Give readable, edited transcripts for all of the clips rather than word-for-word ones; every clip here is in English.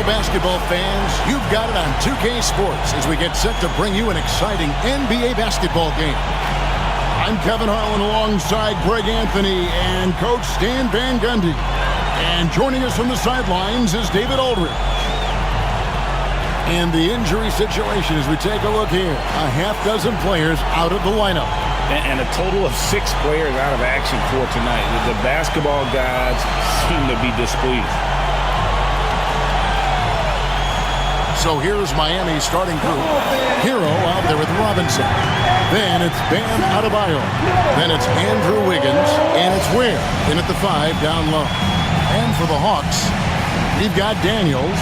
basketball fans, you've got it on 2K Sports as we get set to bring you an exciting NBA basketball game. I'm Kevin Harlan alongside Greg Anthony and Coach Stan Van Gundy. And joining us from the sidelines is David Aldridge. And the injury situation as we take a look here. A half dozen players out of the lineup. And a total of 6 players out of action for tonight. The basketball gods seem to be displeased. So here's Miami's starting group. Herro out there with Robinson. Then it's Bam Adebayo. Then it's Andrew Wiggins. And it's Ware in at the 5 down low. And for the Hawks, we've got Daniels,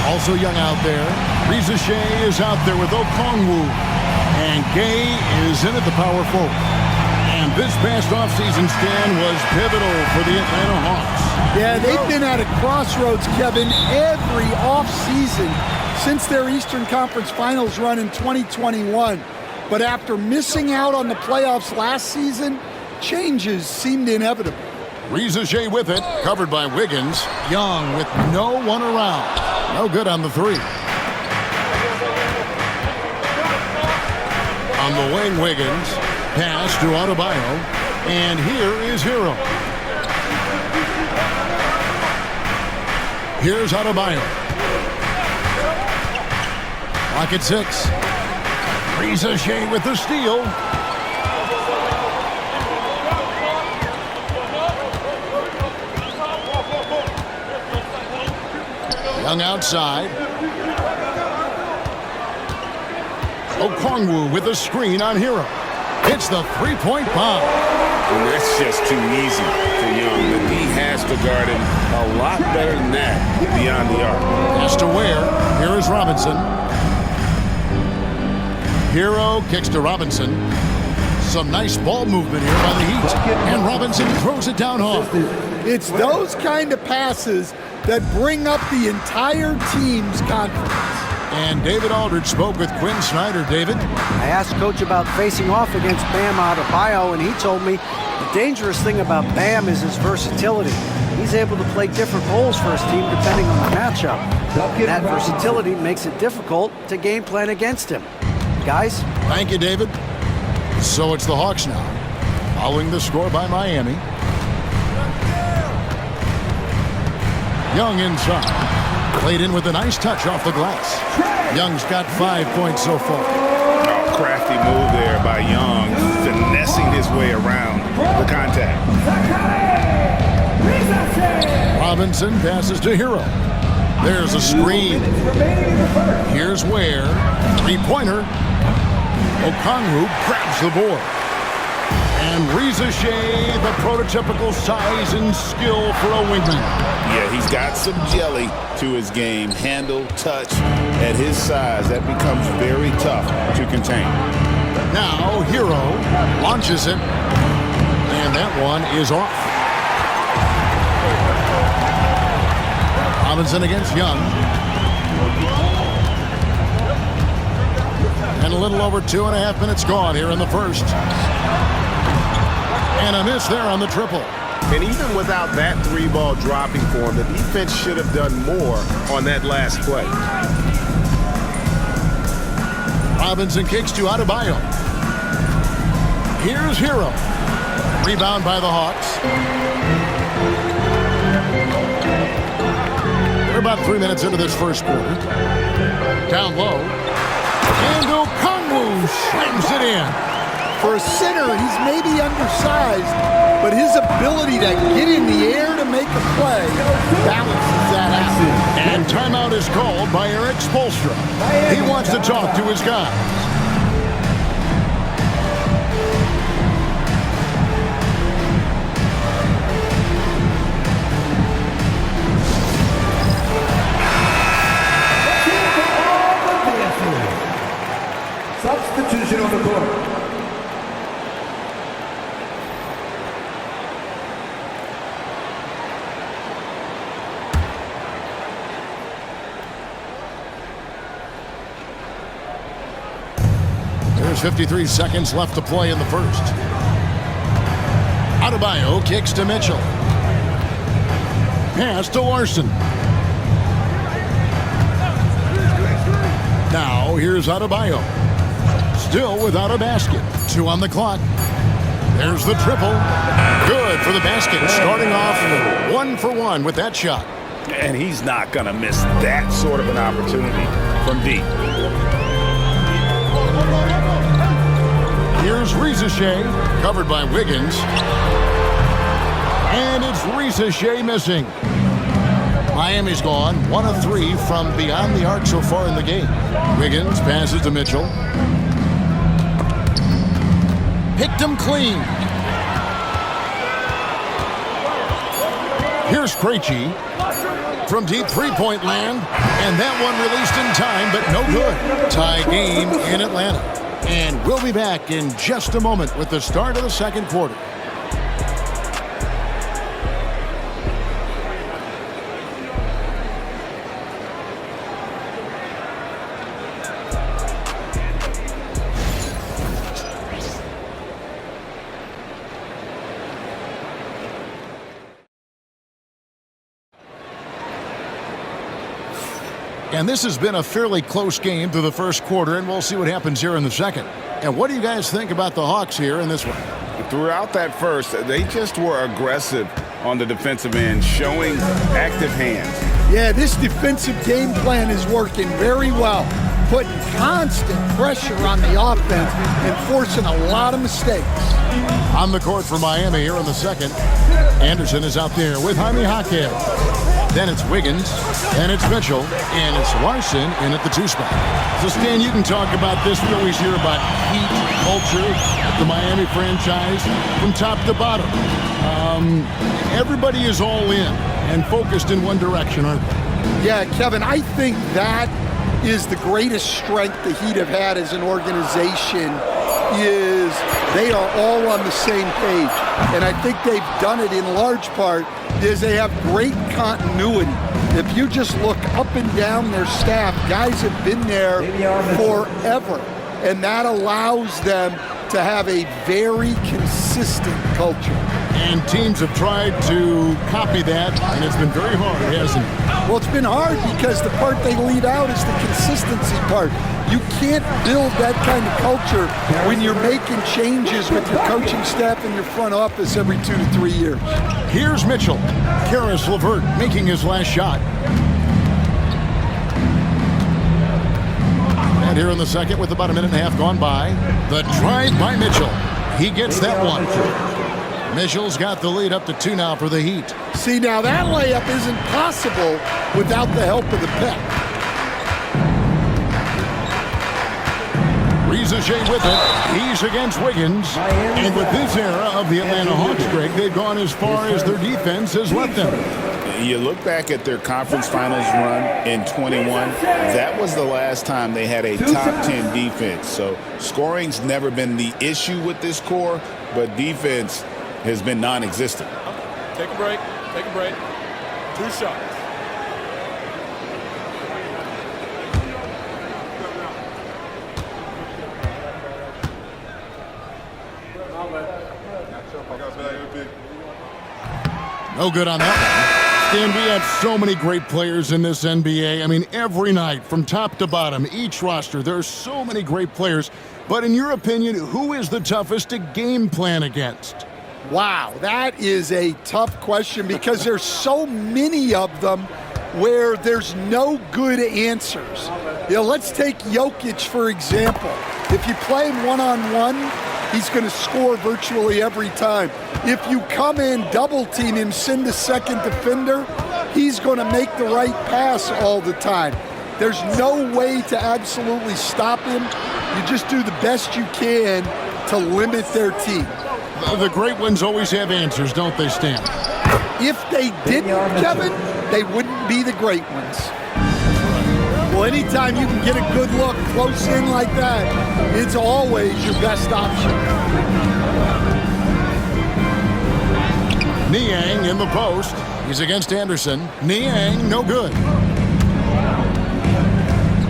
also young out there. Reza Shea is out there with Okongwu. And Gay is in at the power forward. And this past offseason stand was pivotal for the Atlanta Hawks. Yeah, they've been at a crossroads, Kevin, every offseason since their Eastern Conference Finals run in 2021. But after missing out on the playoffs last season, changes seemed inevitable. Reza Shea with it, covered by Wiggins. Young with no one around. No good on the 3. On the wing, Wiggins. Pass to Adebayo. And here is Herro. Here's Adebayo. Clock at 6. Reza Shea with the steal. Young outside. Okongwu with a screen on Herro. It's the three-point bomb. And that's just too easy for Young. But he has to guard him a lot better than that beyond the arc. Pass to Ware. Here is Robinson. Herro kicks to Robinson. Some nice ball movement here by the Heat. And Robinson throws it down hard. It's those kind of passes that bring up the entire team's confidence. And David Aldridge spoke with Quinn Snyder. David? I asked Coach about facing off against Bam Adebayo, and he told me the dangerous thing about Bam is his versatility. He's able to play different roles for his team depending on the matchup. And that versatility makes it difficult to game plan against him. Guys? Thank you, David. So it's the Hawks now, following the score by Miami. Young inside. Played in with a nice touch off the glass. Young's got 5 points so far. Oh, crafty move there by Young, finessing his way around the contact. Robinson passes to Herro. There's a screen. Here's Ware. Three-pointer. Okongwu grabs the board. And Reza Shea, the prototypical size and skill for a wingman. Yeah, he's got some jelly to his game. Handle, touch. At his size, that becomes very tough to contain. Now Herro launches it. And that one is off. Robinson against Young. And a little over 2.5 minutes gone here in the first. And a miss there on the triple. And even without that 3-ball dropping for him, the defense should have done more on that last play. Robinson kicks to Adebayo. Here's Herro. Rebound by the Hawks. We're about 3 minutes into this first quarter. Down low. And Okongwu slams it in. For a center, he's maybe undersized, but his ability to get in the air to make a play balances that out. And timeout is called by Eric Spoelstra. He wants to talk to his guys. Substitution on the court. There's 53 seconds left to play in the first. Adebayo kicks to Mitchell. Pass to Larson. Now here's Adebayo. Still without a basket. 2 on the clock. There's the triple. Good for the basket. Starting off 1 for 1 with that shot. And he's not going to miss that sort of an opportunity from deep. Here's Shea, covered by Wiggins. And it's Shea missing. Miami's gone 1 of 3 from beyond the arc so far in the game. Wiggins passes to Mitchell. Picked him clean. Here's Trae from deep three-point land. And that one released in time, but no good. Tie game in Atlanta. And we'll be back in just a moment with the start of the second quarter. And this has been a fairly close game through the first quarter, and we'll see what happens here in the second. And what do you guys think about the Hawks here in this one? Throughout that first, they just were aggressive on the defensive end, showing active hands. Yeah, this defensive game plan is working very well, putting constant pressure on the offense and forcing a lot of mistakes. On the court for Miami here in the second, Anderson is out there with Jaime Jaquez. Then it's Wiggins, and it's Mitchell, and it's Larson in at the 2 spot. So, Stan, you can talk about this. We always hear about heat culture at the Miami franchise from top to bottom. Everybody is all in and focused in one direction, aren't they? Yeah, Kevin, I think that is the greatest strength the Heat have had as an organization is they are all on the same page. And I think they've done it in large part is they have great continuity. If you just look up and down their staff, guys have been there forever. And that allows them to have a very consistent culture. And teams have tried to copy that, and it's been very hard, hasn't it? Well, it's been hard because the part they leave out is the consistency part. You can't build that kind of culture when you're making changes with your coaching staff and your front office every 2 to 3 years. Here's Mitchell. Karis LeVert making his last shot. And here in the second with about a minute and a half gone by, the drive by Mitchell. He gets that one. Mitchell's got the lead up to 2 now for the Heat. See, now that layup isn't possible without the help of the pick. Shea with it. He's against Wiggins. And with this era of the Atlanta Hawks, Greg, they've gone as far as their defense has let them. You look back at their conference finals run in 21, that was the last time they had a top 10 defense. So scoring's never been the issue with this core, but defense has been non-existent. Take a break. Take a break. 2 shots. No good on that one. And we have so many great players in this NBA. I mean, every night from top to bottom, each roster, there are so many great players. But in your opinion, who is the toughest to game plan against? Wow, that is a tough question because there's so many of them where there's no good answers. You know, let's take Jokic, for example. If you play him one-on-one, he's going to score virtually every time. If you come in, double-team him, send a second defender, he's going to make the right pass all the time. There's no way to absolutely stop him. You just do the best you can to limit their team. The great ones always have answers, don't they, Stan? If they didn't, Kevin, they wouldn't be the great ones. Well, anytime you can get a good look close in like that, it's always your best option. Niang in the post. He's against Anderson. Niang, no good.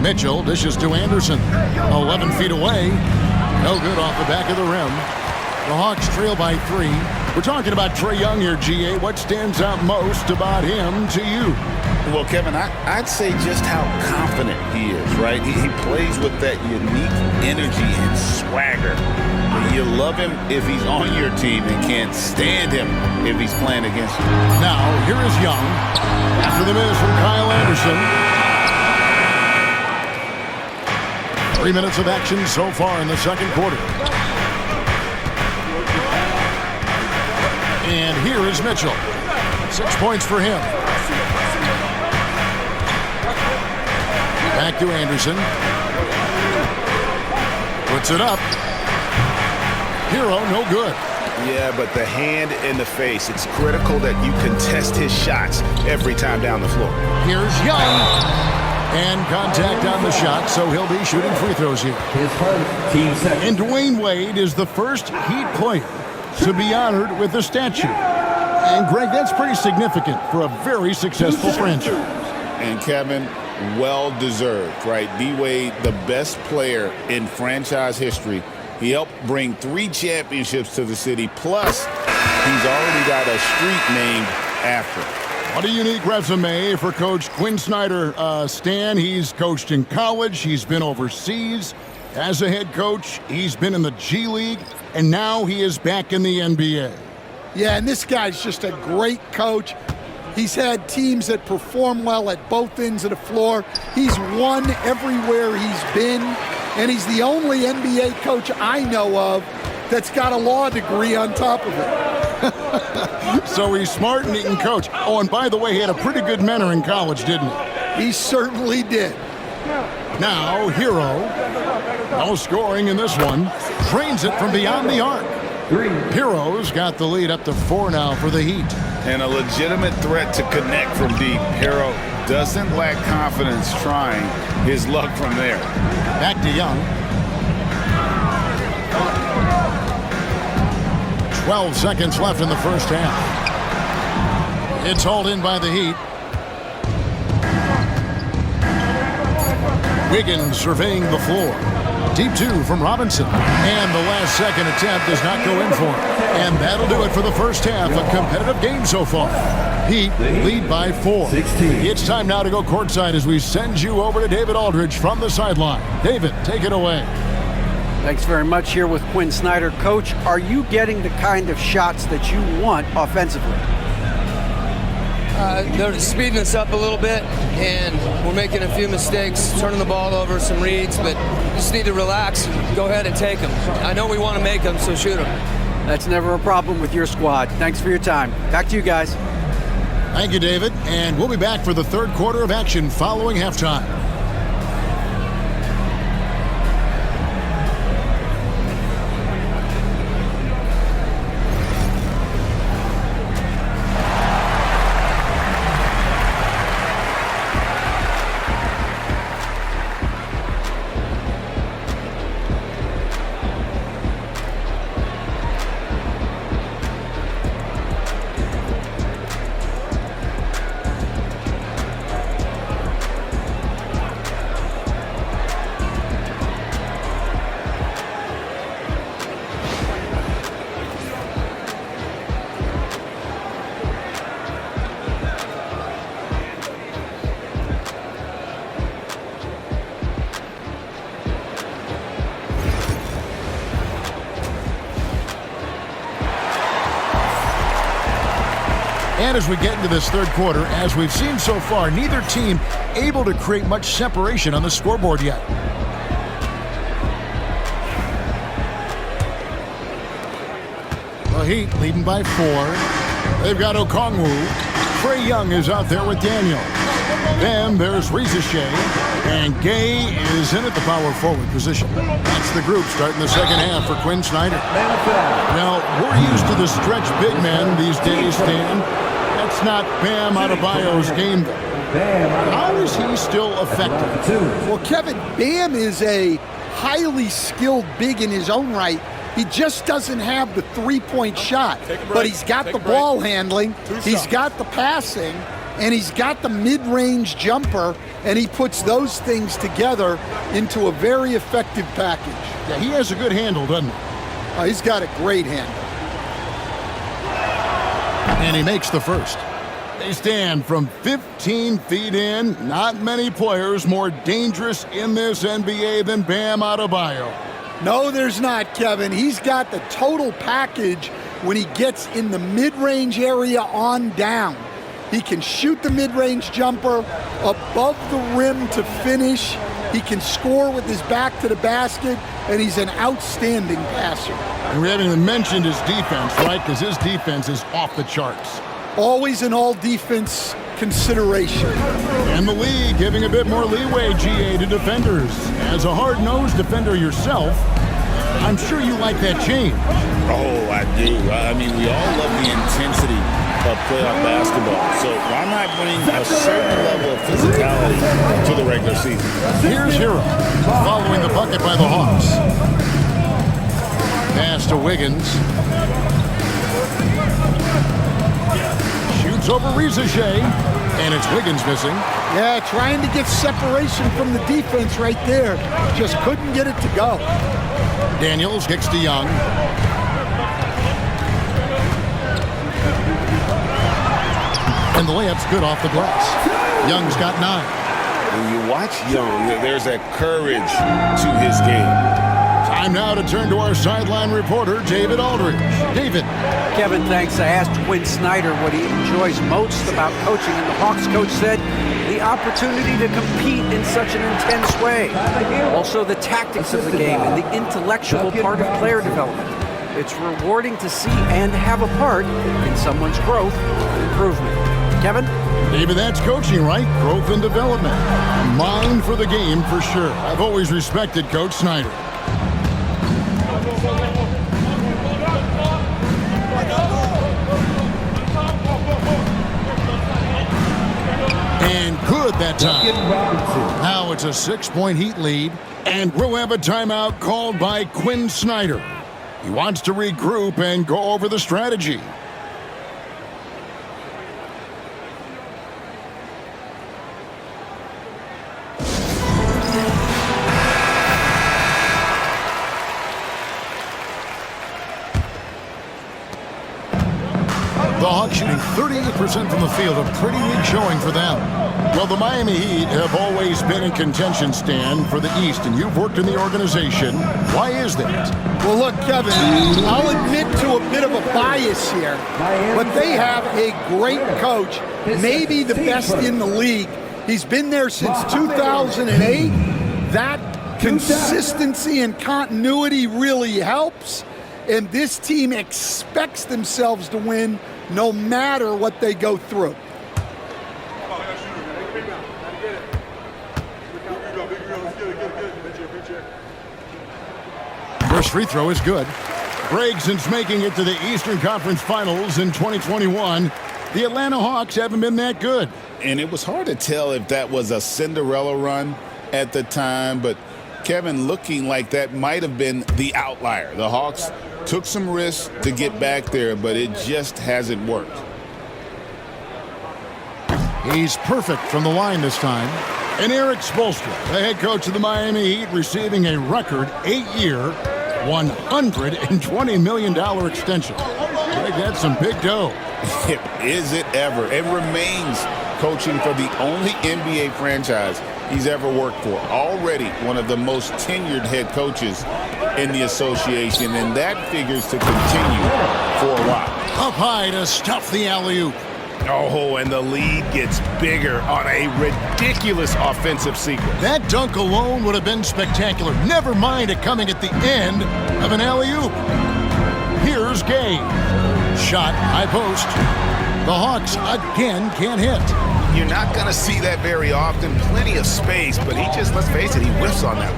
Mitchell dishes to Anderson. 11 feet away. No good off the back of the rim. The Hawks trail by 3. We're talking about Trae Young here, GA. What stands out most about him to you? Well, Kevin, I'd say just how confident he is, right? He plays with that unique energy and swagger. You love him if he's on your team and can't stand him if he's playing against you. Now, here is Young. After the miss from Kyle Anderson. 3 minutes of action so far in the second quarter. And here is Mitchell. 6 points for him. Back to Anderson. Puts it up. Herro, no good. Yeah, but the hand in the face, it's critical that you contest his shots every time down the floor. Here's Young. And contact on the shot, so he'll be shooting free throws here. And Dwayne Wade is the first Heat player to be honored with a statue. And, Greg, that's pretty significant for a very successful franchise. And, Kevin, well-deserved, right? D-Wade, the best player in franchise history. He helped bring 3 championships to the city, plus he's already got a street named after him. What a unique resume for Coach Quinn Snyder. Stan, he's coached in college. He's been overseas as a head coach. He's been in the G League, and now he is back in the NBA. Yeah, and this guy's just a great coach. He's had teams that perform well at both ends of the floor. He's won everywhere he's been, and he's the only NBA coach I know of that's got a law degree on top of it. So he's smart and he can coach. Oh, and by the way, he had a pretty good mentor in college, didn't he? He certainly did. Now, Herro, no scoring in this one, drains it from beyond the arc. Herro's got the lead up to 4 now for the Heat. And a legitimate threat to connect from deep. Herro doesn't lack confidence trying his luck from there. Back to Young. 12 seconds left in the first half. It's hauled in by the Heat. Wiggins surveying the floor. Deep 2 from Robinson. And the last second attempt does not go in for him. And that'll do it for the first half. A competitive game so far. Heat lead by 4. It's time now to go courtside as we send you over to David Aldridge from the sideline. David, take it away. Thanks very much. Here with Quinn Snyder. Coach, are you getting the kind of shots that you want offensively? They're speeding us up a little bit, and we're making a few mistakes, turning the ball over, some reads, but just need to relax and go ahead and take them. I know we want to make them, so shoot them. That's never a problem with your squad. Thanks for your time. Back to you guys. Thank you, David. And we'll be back for the third quarter of action following halftime. And as we get into this third quarter, as we've seen so far, neither team able to create much separation on the scoreboard yet. The Heat leading by 4. They've got Okongwu. Trae Young is out there with Daniel. Then there's Rizachet. And Gay is in at the power forward position. That's the group starting the second half for Quinn Snyder. Now, we're used to the stretch big men these days, Stan. That's not Bam Adebayo's game, though. How is he still effective? Well, Kevin, Bam is a highly skilled big in his own right. He just doesn't have the three-point shot. But he's got the ball handling, he's got the passing, and he's got the mid-range jumper, and he puts those things together into a very effective package. Yeah, he has a good handle, doesn't he? He's got a great handle. And he makes the first. They stand from 15 feet in. Not many players more dangerous in this NBA than Bam Adebayo. No, there's not, Kevin. He's got the total package when he gets in the mid-range area on down. He can shoot the mid-range jumper above the rim to finish. He can score with his back to the basket, and he's an outstanding passer. And we haven't even mentioned his defense, right? Because his defense is off the charts. Always an all-defense consideration. And the league giving a bit more leeway, GA, to defenders. As a hard-nosed defender yourself, I'm sure you like that change. Oh, I do. I mean, we all love the intensity of playoff basketball. So why not bring a certain level of physicality to the regular season? Here's Herro following the bucket by the Hawks. Pass to Wiggins. Shoots over Ricochet, and it's Wiggins missing. Yeah, trying to get separation from the defense right there. Just couldn't get it to go. Daniels kicks to Young. And the layup's good off the glass. Young's got 9. When you watch Young, there's a courage to his game. Time now to turn to our sideline reporter, David Aldridge. David. Kevin, thanks. I asked Quinn Snyder what he enjoys most about coaching, and the Hawks coach said the opportunity to compete in such an intense way. Also, the tactics of the game and the intellectual part of player development. It's rewarding to see and have a part in someone's growth and improvement. Kevin? David, that's coaching, right? Growth and development. Mind for the game, for sure. I've always respected Coach Snyder. And good that time. Now it's a 6-point Heat lead, and we'll have a timeout called by Quinn Snyder. He wants to regroup and go over the strategy. The Hawks shooting 38% from the field, a pretty weak showing for them. Well, the Miami Heat have always been in contention, Stan, for the East, and you've worked in the organization. Why is that? Well, look, Kevin, I'll admit to a bit of a bias here, but they have a great coach, maybe the best in the league. He's been there since 2008. That consistency and continuity really helps, and this team expects themselves to win no matter what they go through. First free throw is good. Greg, since making it to the Eastern Conference Finals in 2021, the Atlanta Hawks haven't been that good. And it was hard to tell if that was a Cinderella run at the time, but Kevin, looking like that might have been the outlier. The Hawks took some risks to get back there, but it just hasn't worked. He's perfect from the line this time. And Eric Spoelstra, the head coach of the Miami Heat, receiving a record 8-year, $120 million extension. Greg, that's some big dough. Is it ever? It remains coaching for the only NBA franchise he's ever worked for. Already one of the most tenured head coaches in the association, and that figures to continue for a while. Up high to stuff the alley-oop. Oh, and the lead gets bigger on a ridiculous offensive sequence. That dunk alone would have been spectacular. Never mind it coming at the end of an alley-oop. Here's Gay. Shot, high post. The Hawks again can't hit. You're not going to see that very often. Plenty of space, but he just, let's face it, he whiffs on that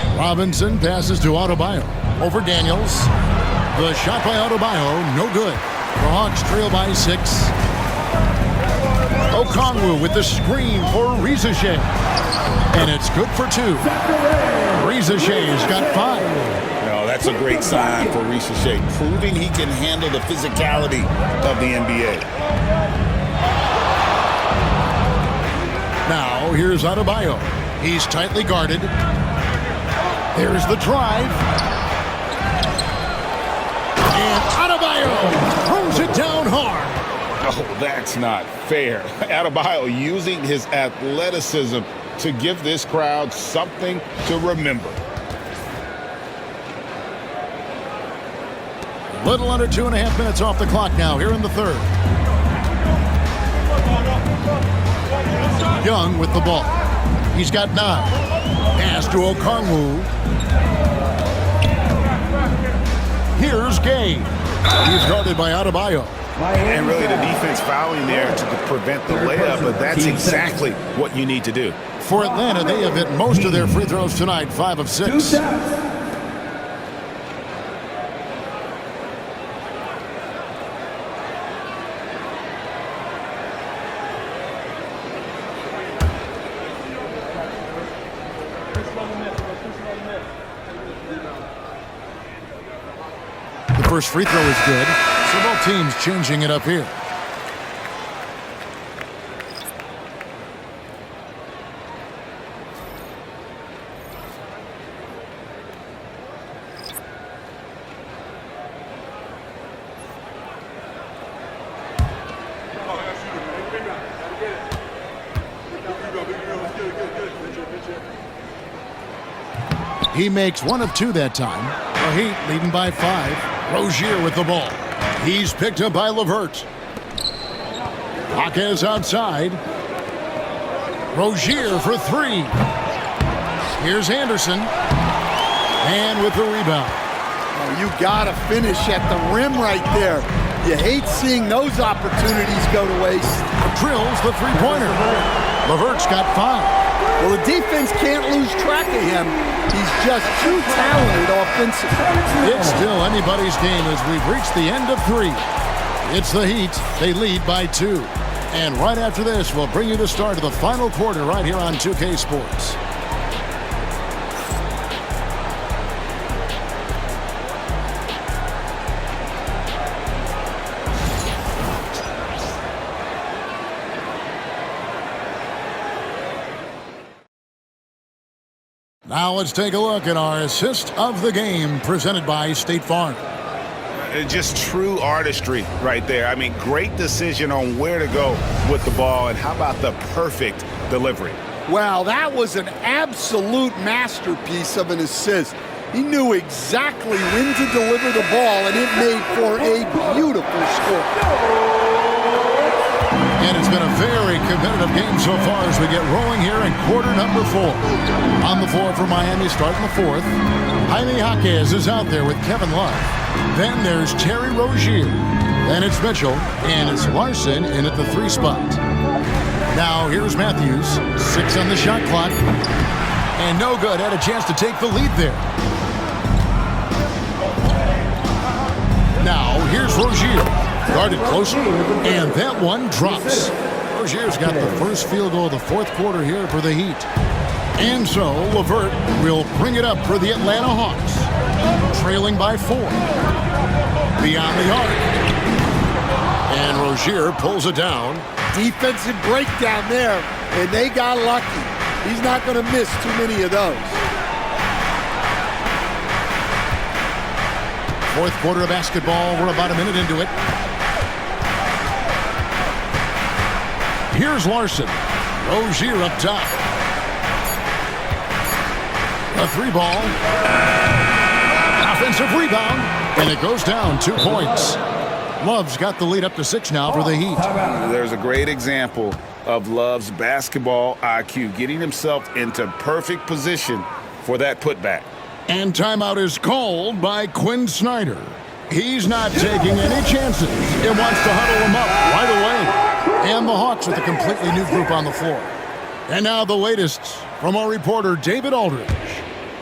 one. Robinson passes to Adebayo. Over Daniels. The shot by Adebayo, no good. The Hawks trail by 6. Okongwu with the screen for Ricochet. And it's good for 2. Ricochet's got 5. No, that's a great sign for Ricochet, proving he can handle the physicality of the NBA. Now, here's Adebayo. He's tightly guarded. There's the drive. And Adebayo throws it down hard. Oh, that's not fair. Adebayo using his athleticism to give this crowd something to remember. Little under 2.5 minutes off the clock now here in the third. Young with the ball. He's got 9. Pass to Okongwu. Here's Gay. He's guarded by Adebayo. And really the defense fouling there to prevent the layup, but that's exactly what you need to do. For Atlanta, they have hit most of their free throws tonight, 5 of 6. The first free throw is good. So both teams changing it up here. He makes 1 of 2 that time. The Heat leading by 5. Rozier with the ball. He's picked up by LeVert. Jaquez outside. Rozier for 3. Here's Anderson. And with the rebound. Oh, you got to finish at the rim right there. You hate seeing those opportunities go to waste. Drills the three-pointer. LeVert's got 5. Well, the defense can't lose track of him. He's just too talented offensively. It's still anybody's game as we've reached the end of 3. It's the Heat. They lead by 2. And right after this, we'll bring you the start of the final quarter right here on 2K Sports. Now let's take a look at our assist of the game presented by State Farm. Just true artistry right there. I mean, great decision on where to go with the ball, and how about the perfect delivery? Wow, that was an absolute masterpiece of an assist. He knew exactly when to deliver the ball, and it made for a beautiful score. And it's been a very competitive game so far as we get rolling here in quarter number 4. On the floor for Miami starting the 4th. Jaime Jaquez is out there with Kevin Love. Then there's Terry Rozier. Then it's Mitchell. And it's Larson in at the 3 spot. Now here's Matthews. 6 on the shot clock. And no good. Had a chance to take the lead there. Now here's Rozier. Guarded closely, and that one drops. Rozier's got the first field goal of the 4th quarter here for the Heat. And so LeVert will bring it up for the Atlanta Hawks, trailing by 4. Beyond the arc. And Rozier pulls it down. Defensive breakdown there, and they got lucky. He's not going to miss too many of those. 4th quarter of basketball. We're about a minute into it. Here's Larson. Rozier up top. A 3 ball. Offensive rebound. And it goes down 2 points. Love's got the lead up to 6 now for the Heat. There's a great example of Love's basketball IQ, getting himself into perfect position for that putback. And timeout is called by Quinn Snyder. He's not taking any chances. He wants to huddle him up right away. And the Hawks with a completely new group on the floor. And now the latest from our reporter, David Aldridge.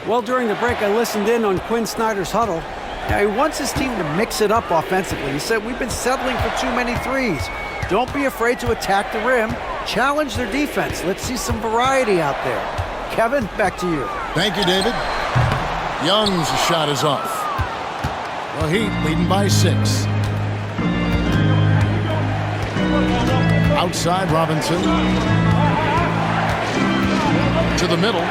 Well, during the break, I listened in on Quinn Snyder's huddle. Now, he wants his team to mix it up offensively. He said, we've been settling for too many threes. Don't be afraid to attack the rim. Challenge their defense. Let's see some variety out there. Kevin, back to you. Thank you, David. Young's shot is off. The Heat leading by 6. Outside Robinson. To the middle.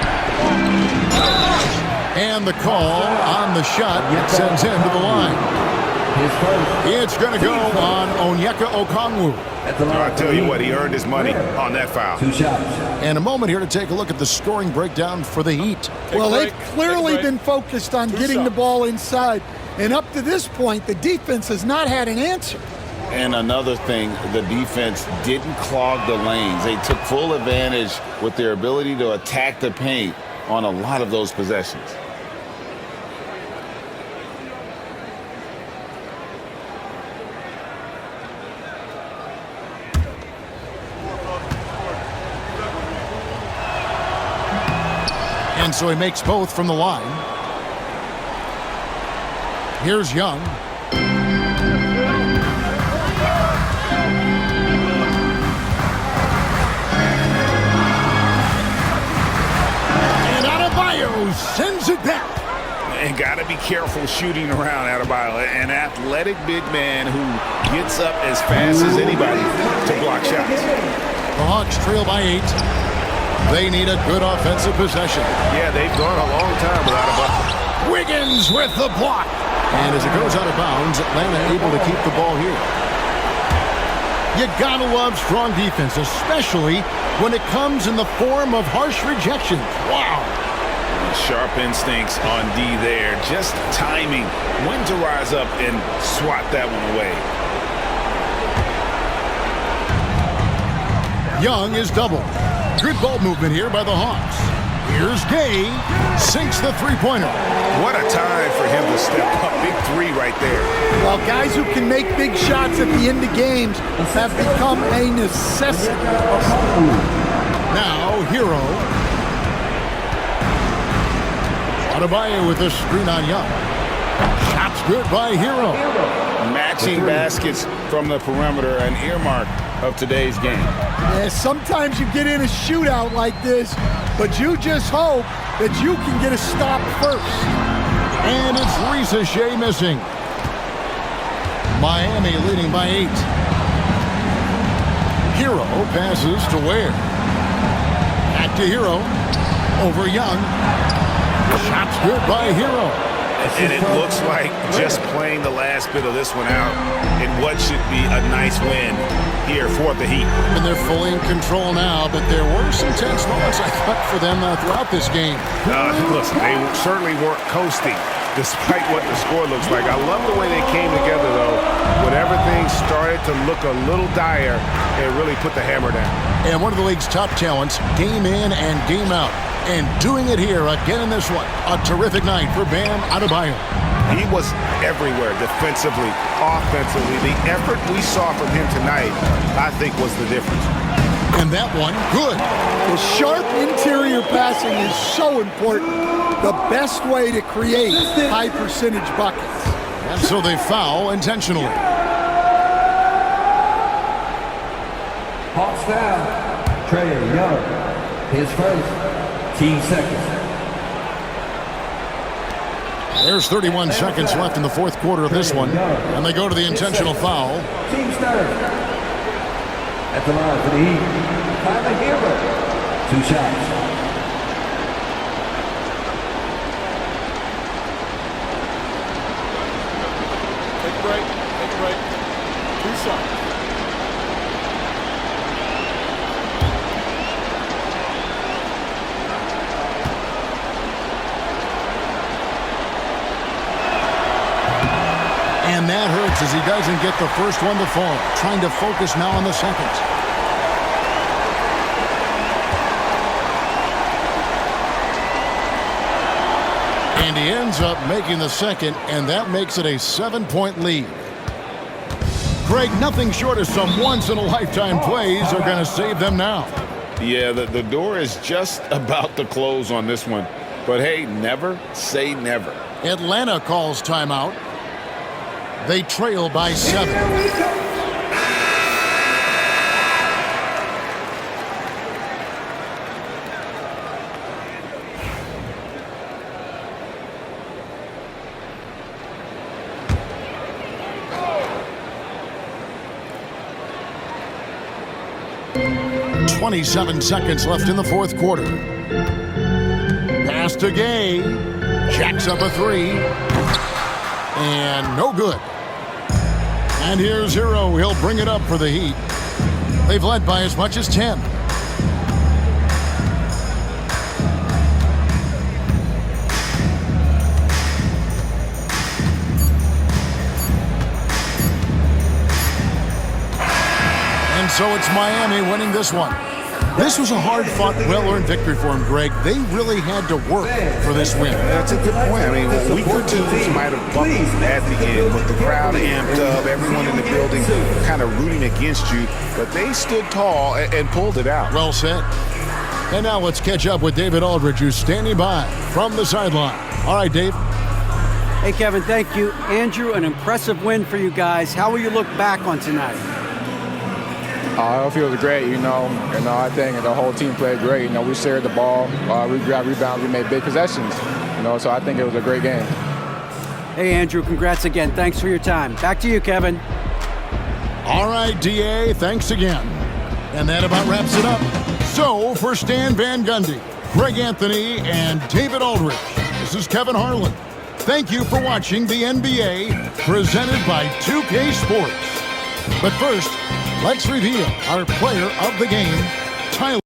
And the call on the shot sends him to the line. It's going to go on Onyeka Okongwu. I tell you what, he earned his money on that foul. And a moment here to take a look at the scoring breakdown for the Heat. Well, they've clearly been focused on getting the ball inside. And up to this point, the defense has not had an answer. And another thing, the defense didn't clog the lanes. They took full advantage with their ability to attack the paint on a lot of those possessions. And so he makes both from the line. Here's Young. And Adebayo sends it back. And got to be careful shooting around Adebayo. An athletic big man who gets up as fast as anybody to block shots. The Hawks trail by 8. They need a good offensive possession. Yeah, they've gone a long time without a bucket. Wiggins with the block. And as it goes out of bounds, Atlanta able to keep the ball here. You gotta love strong defense, especially when it comes in the form of harsh rejections. Wow. Sharp instincts on D there. Just timing when to rise up and swat that one away. Young is double. Good ball movement here by the Hawks. Here's Gay. Sinks the three-pointer. What a time for him to step up. Big three right there. Well, guys who can make big shots at the end of games have become a necessity. Now, Herro. Adebayo with a screen on Young. Shots good by Herro. Matching baskets from the perimeter, an earmark of today's game. Yeah, sometimes you get in a shootout like this, but you just hope that you can get a stop first. And it's Risa Shea missing. Miami leading by 8. Herro passes to Ware. Back to Herro. Over Young. Shots good by Herro. And it looks like just playing the last bit of this one out in what should be a nice win here for the Heat. And they're fully in control now, but there were some tense moments, I thought, for them throughout this game. Listen, they certainly weren't coasting despite what the score looks like. I love the way they came together, though, when everything started to look a little dire and really put the hammer down. And one of the league's top talents, game in and game out. And doing it here again in this one. A terrific night for Bam Adebayo. He was everywhere, defensively, offensively. The effort we saw from him tonight, I think, was the difference. And that one, good. The sharp interior passing is so important. The best way to create high percentage buckets. And so they foul intentionally. Hawks foul. Trae Young. His first. Team seconds. There's 31 seconds left in the fourth quarter of this one. And they go to the intentional foul. Team starter. At the line for the Heat. Herro. 2 shots. Take a break. Take a break. 2 shots. And that hurts as he doesn't get the first one to fall. Trying to focus now on the second. And he ends up making the second, and that makes it a 7-point lead. Greg, nothing short of some once-in-a-lifetime plays are going to save them now. Yeah, the door is just about to close on this one. But hey, never say never. Atlanta calls timeout. They trail by 7. .27 seconds left in the fourth quarter. Pass to Gay. Jacks up a 3. And no good. And here's Herro. He'll bring it up for the Heat. They've led by as much as 10. And so it's Miami winning this one. This was a hard-fought, well-earned victory for him, Greg. They really had to work for this win. That's a good point. I mean, weaker teams might have buckled at the end, but the crowd amped up, everyone in the building kind of rooting against you, but they stood tall and pulled it out. Well said. And now let's catch up with David Aldridge, who's standing by from the sideline. All right, Dave. Hey, Kevin, thank you. Andrew, an impressive win for you guys. How will you look back on tonight? It feels great, I think the whole team played great. We shared the ball, we grabbed rebounds, we made big possessions, so I think it was a great game. Hey, Andrew, congrats again. Thanks for your time. Back to you, Kevin. All right, DA, thanks again. And that about wraps it up. So, for Stan Van Gundy, Greg Anthony, and David Aldridge, this is Kevin Harlan. Thank you for watching the NBA, presented by 2K Sports. But first, let's reveal our player of the game, Tyler.